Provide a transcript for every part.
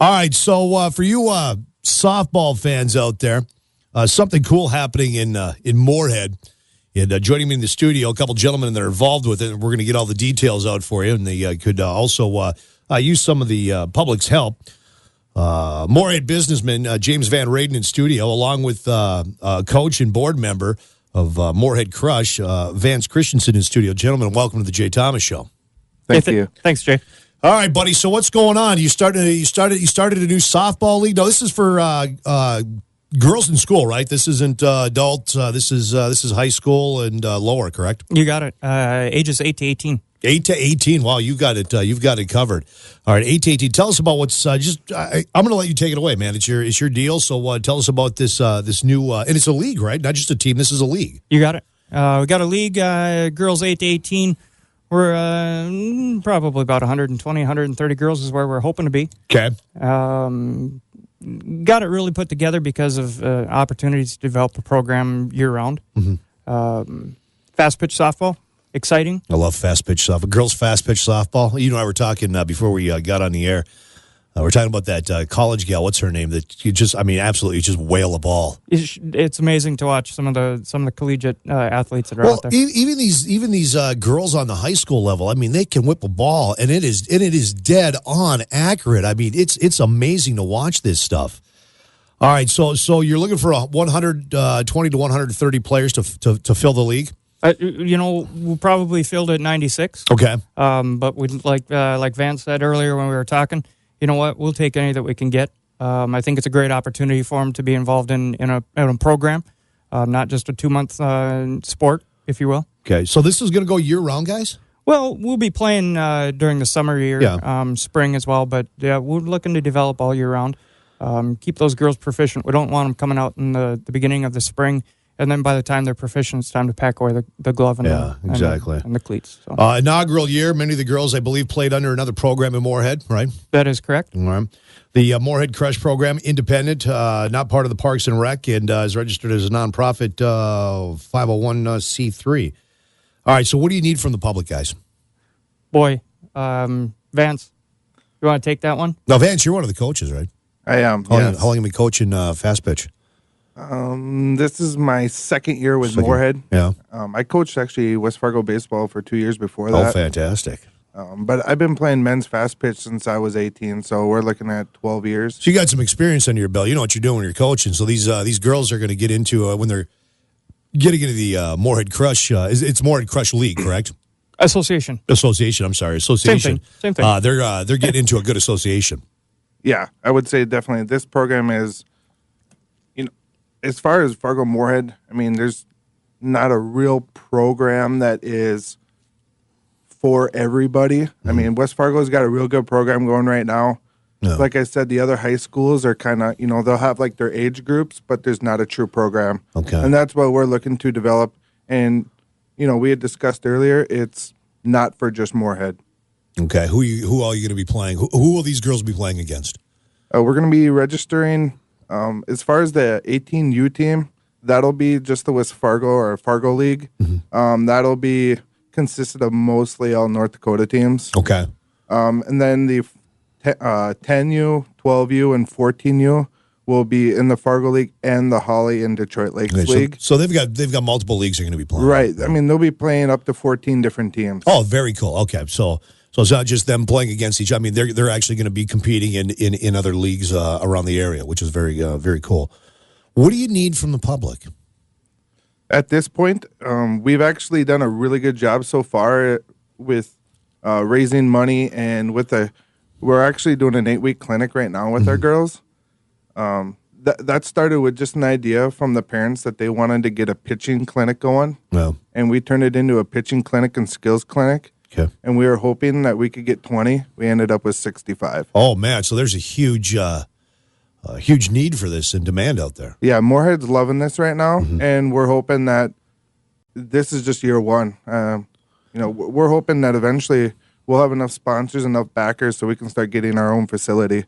All right, so for you softball fans out there, something cool happening in Moorhead. And joining me in the studio, a couple gentlemen that are involved with it. We're going to get all the details out for you, and they could also use some of the public's help. Moorhead businessman James Van Raden in studio, along with coach and board member of Moorhead Crush, Vance Christensen in studio. Gentlemen, welcome to the Jay Thomas Show. Thank you. Thanks, Jay. All right, buddy. So what's going on? You started a new softball league. No, this is for girls in school, right? This isn't adult. This is high school and lower, correct? You got it. Ages 8 to 18. 8 to 18. Wow, you got it. You've got it covered. All right, 8 to 18. Tell us about what's I'm going to let you take it away, man. It's your deal. So tell us about this new and it's a league, right? Not just a team. This is a league. You got it. We got a league. Girls 8 to 18. We're probably about 120, 130 girls is where we're hoping to be. Okay. Got it really put together because of opportunities to develop a program year-round. Mm-hmm. Fast pitch softball, exciting. I love fast pitch softball. Girls fast pitch softball. You and I were talking before we got on the air. We're talking about that college gal. What's her name? That you just, absolutely, you just whale a ball. It's amazing to watch some of the collegiate athletes that are out there. Even these girls on the high school level. They can whip a ball, and it is dead on accurate. It's amazing to watch this stuff. All right, so you're looking for 120 to 130 players to fill the league. We'll probably filled at 96. Okay. But we'd like Vance said earlier when we were talking. You know what? We'll take any that we can get. I think it's a great opportunity for them to be involved in a program, not just a 2-month sport, if you will. Okay, so this is going to go year-round, guys? Well, we'll be playing during the summer year, spring as well. But, yeah, we're looking to develop all year round. Keep those girls proficient. We don't want them coming out in the beginning of the spring. And then by the time they're proficient, it's time to pack away the glove and the cleats. So. Inaugural year, many of the girls, I believe, played under another program in Moorhead, right? That is correct. All right. The Moorhead Crush program, independent, not part of the Parks and Rec, and is registered as a nonprofit 501c3. All right, so what do you need from the public, guys? Boy, Vance, you want to take that one? No, Vance, you're one of the coaches, right? I am. How long have you been coaching fast pitch? This is my second year with Moorhead. Yeah. I coached actually West Fargo baseball for 2 years before that. Oh, fantastic. But I've been playing men's fast pitch since I was 18, so we're looking at 12 years. So you got some experience under your belt. You know what you're doing when you're coaching. So these girls are going to get into when they're getting into the Moorhead Crush. It's Moorhead Crush League, correct? Association. I'm sorry. Association. Same thing. They're getting into a good association. Yeah, I would say definitely. This program is, as far as Fargo Moorhead, there's not a real program that is for everybody. Mm-hmm. West Fargo's got a real good program going right now. No. Like I said, the other high schools are kind of, they'll have like their age groups, but there's not a true program. Okay. And that's what we're looking to develop. And, we had discussed earlier, it's not for just Moorhead. Okay. Who are you going to be playing? Who will these girls be playing against? We're going to be registering, as far as the 18U team, that'll be just the West Fargo or Fargo League. Mm-hmm. That'll be consisted of mostly all North Dakota teams. Okay. And then the 10U, 12U, and 14U will be in the Fargo League and the Holly and Detroit Lakes League. So they've got multiple leagues they're going to be playing. Right. They'll be playing up to 14 different teams. Oh, very cool. Okay. So it's not just them playing against each other. They're actually going to be competing in other leagues around the area, which is very very cool. What do you need from the public? At this point, we've actually done a really good job so far with raising money, and we're actually doing an 8-week clinic right now with our girls. That started with just an idea from the parents that they wanted to get a pitching clinic going. Wow. And we turned it into a pitching clinic and skills clinic. Okay. And we were hoping that we could get 20. We ended up with 65. Oh, man. So there's a huge need for this and demand out there. Yeah, Moorhead's loving this right now, and we're hoping that this is just year one. We're hoping that eventually we'll have enough sponsors, enough backers, so we can start getting our own facility.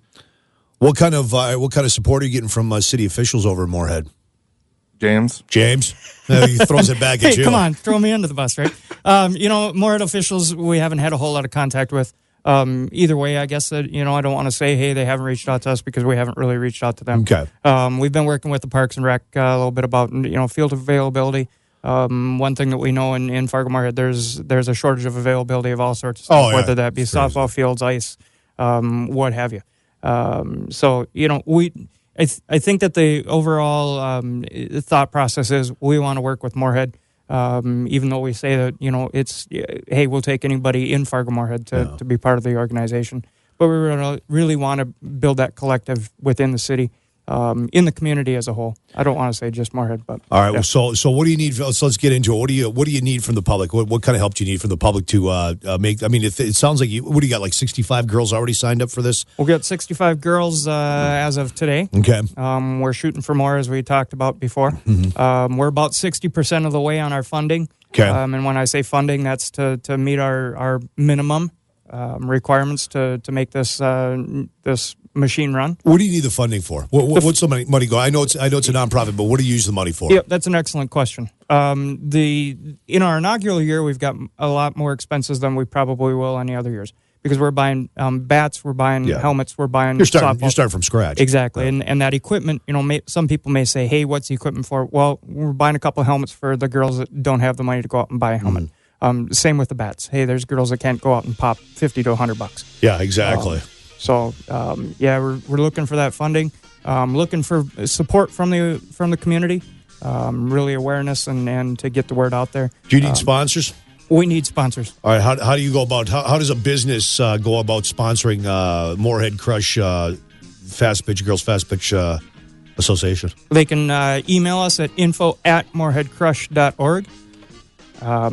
What kind of support are you getting from city officials over in Moorhead? James? He throws it back at you. Hey, come on, throw me under the bus, right? Moorhead officials we haven't had a whole lot of contact with. Either way, I guess that, I don't want to say, hey, they haven't reached out to us, because we haven't really reached out to them. Okay. We've been working with the Parks and Rec a little bit about, field availability. One thing that we know in Fargo-Moorhead, there's a shortage of availability of all sorts of stuff, whether that be softball fields, ice, what have you. So, I think that the overall thought process is we want to work with Moorhead. Even though we say that, it's, hey, we'll take anybody in Fargo-Moorhead to be part of the organization. But we really want to build that collective within the city, in the community as a whole. I don't want to say just Moorhead, but all right. Yeah. So what do you need? So let's get into it. What do you need from the public? What kind of help do you need from the public to make? I mean, it sounds like what do you got? Like 65 girls already signed up for this? We've got 65 girls as of today. Okay. We're shooting for more, as we talked about before. Mm-hmm. We're about 60% of the way on our funding. Okay. And when I say funding, that's to meet our minimum requirements to make this machine run. What do you need the funding for? What's the money go? I know it's a nonprofit, but what do you use the money for? Yeah, that's an excellent question. In our inaugural year, we've got a lot more expenses than we probably will any other years, because we're buying bats, we're buying helmets, we're buying You're starting from scratch. Exactly. And that equipment, some people may say, hey, what's the equipment for? Well, we're buying a couple of helmets for the girls that don't have the money to go out and buy a helmet. Same with the bats. Hey, there's girls that can't go out and pop $50 to $100. Yeah, exactly. We're looking for that funding. Looking for support from the community. Really awareness and to get the word out there. Do you need sponsors? We need sponsors. All right. How do you go about? How does a business go about sponsoring Moorhead Crush Fast Pitch Girls Fast Pitch Association? They can email us at info@moorheadcrush.org.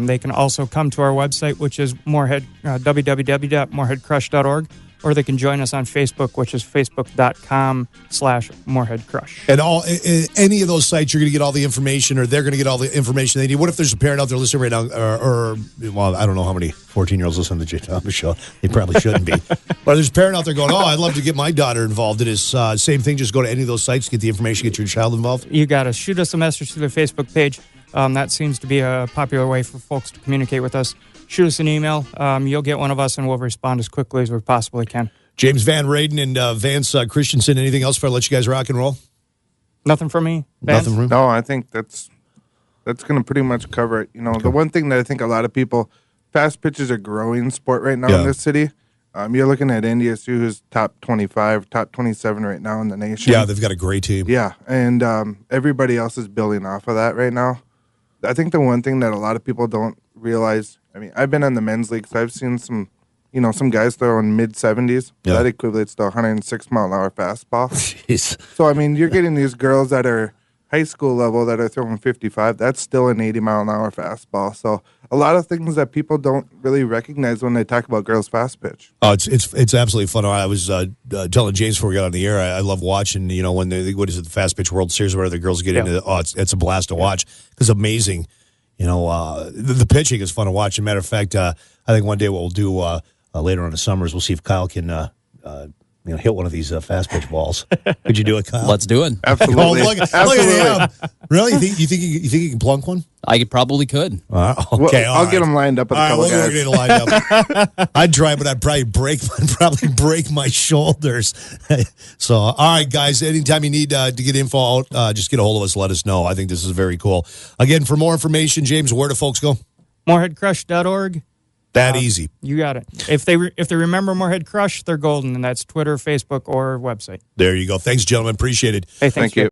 They can also come to our website, which is www.moorheadcrush.org, or they can join us on Facebook, which is facebook.com/MoorheadCrush. And any of those sites, you're going to get all the information, or they're going to get all the information they need. What if there's a parent out there listening right now, or I don't know how many 14-year-olds listen to the Jay Thomas show. They probably shouldn't be. But there's a parent out there going, I'd love to get my daughter involved in this. Same thing, just go to any of those sites, get the information, get your child involved. You got to shoot us a message through the Facebook page. That seems to be a popular way for folks to communicate with us. Shoot us an email. You'll get one of us, and we'll respond as quickly as we possibly can. James Van Raden and Vance Christensen, anything else before I let you guys rock and roll? Nothing from me, Vance? Nothing from No, I think that's going to pretty much cover it. The one thing that I think a lot of people, fast pitch is a growing sport right now in this city. You're looking at NDSU, who's top 25, top 27 right now in the nation. Yeah, they've got a great team. Yeah, and everybody else is building off of that right now. I think the one thing that a lot of people don't realize, I've been in the men's league, so I've seen some guys throwing mid-70s. Yeah. That equates to 106-mile-an-hour fastball. Jeez. So, you're getting these girls that are high school level that are throwing 55. That's still an 80-mile-an-hour fastball. So, a lot of things that people don't really recognize when they talk about girls' fast pitch. Oh, it's absolutely fun. I was telling James before we got on the air, I love watching, when what is it, the Fast Pitch World Series, where the girls get into it's a blast to watch. It's amazing. The pitching is fun to watch. As a matter of fact, I think one day what we'll do later on in the summer is we'll see if Kyle can hit one of these fast pitch balls. Could you do it, Kyle? Let's do it. Absolutely. Look at him. Really? You think you can plunk one? I probably could. Okay, I'll get them lined up with a couple guys. We'll get lined up. I'd try, but I'd probably break my shoulders. So, all right, guys, anytime you need to get info out, just get a hold of us. Let us know. I think this is very cool. Again, for more information, James, where do folks go? MoorheadCrush.org. That easy. You got it. If they remember Moorhead Crush, they're golden, and that's Twitter, Facebook, or website. There you go. Thanks, gentlemen. Appreciate it. Hey, thank you.